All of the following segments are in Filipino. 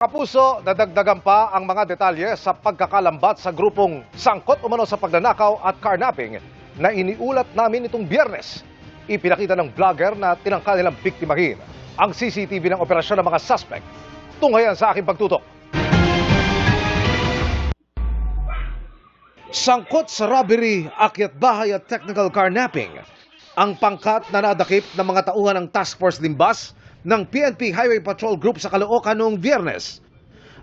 Kapuso, nadagdagan pa ang mga detalye sa pagkakalambat sa grupong sangkot umano sa pagnanakaw at carnapping na iniulat namin itong Biyernes. Ipinakita ng vlogger na tinangka nilang biktimahin ang CCTV ng operasyon ng mga suspect. Tunghayan sa aking pagtutok. Sangkot sa robbery, akyat bahay at technical carnapping. Ang pangkat na nadakip ng mga tauhan ng Task Force Limbas ng PNP Highway Patrol Group sa Caloocan noong Biyernes.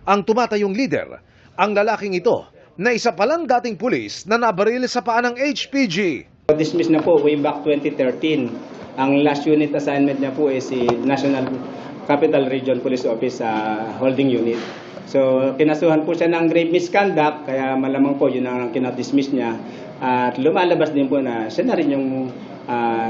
Ang tumatayong leader, ang lalaking ito na isa palang dating pulis na nabaril sa paa ng HPG. Dismiss na po way back 2013. Ang last unit assignment niya po is si National Capital Region Police Office Holding Unit. So kinasuhan po siya ng grave misconduct, kaya malamang po yun ang kinadismiss niya. At lumalabas din po na siya na rin yung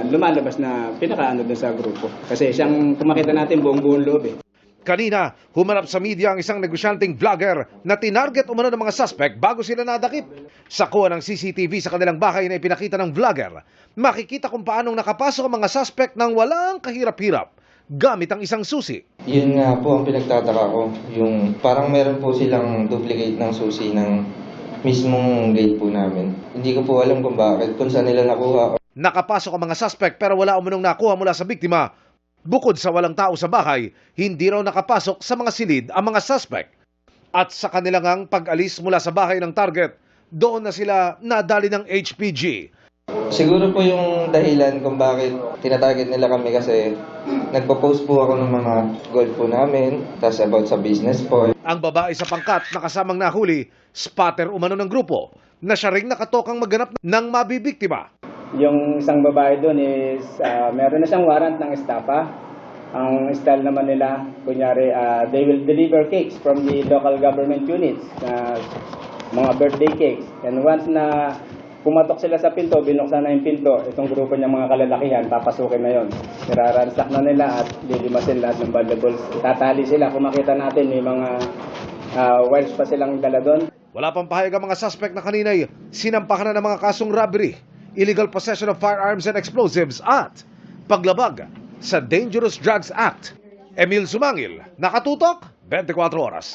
lumalabas na pinakaano doon sa grupo. Kasi siyang kumakita natin buong loob eh. Kanina, humarap sa media ang isang negosyanteng vlogger na tinarget umano ng mga suspect bago sila nadakip. Sa kuha ng CCTV sa kanilang bahay na ipinakita ng vlogger, makikita kung paanong nakapasok ang mga suspect ng walang kahirap-hirap gamit ang isang susi. Yun nga po ang pinagtataka ko, yung parang meron po silang duplicate ng susi ng mismong gate po namin. Hindi ko po alam kung bakit, kung saan nila nakuha. Nakapasok ang mga suspect pero wala umunong nakuha mula sa biktima. Bukod sa walang tao sa bahay, hindi raw nakapasok sa mga silid ang mga suspect. At sa kanilang pag-alis mula sa bahay ng target, doon na sila nadali ng HPG. Siguro po yung dahilan kung bakit tinatarget nila kami kasi nagpo-post po ako ng mga goal po namin, tas about sa business po. Ang babae sa pangkat na kasamang nahuli, spotter umano ng grupo, na siya ring nakatokang magganap ng mabibiktima. Yung isang babae doon is meron na siyang warrant ng estafa. Ang style naman nila, kunyari, they will deliver cakes from the local government units, mga birthday cakes. And once na pumatok sila sa pinto, binuksan na yung pinto, itong grupo niya mga kalalakihan, papasukin na yon. Niraransak na nila at lilimasin lahat ng valuables. Tatali sila, kung makita natin, may mga wires pa silang dala doon. Wala pang pahayag ang mga suspect na kanina'y sinampahan na ng mga kasong robbery, illegal possession of firearms and explosives at paglabag sa Dangerous Drugs Act. Emil Sumangil, Nakatutok, 24 Oras.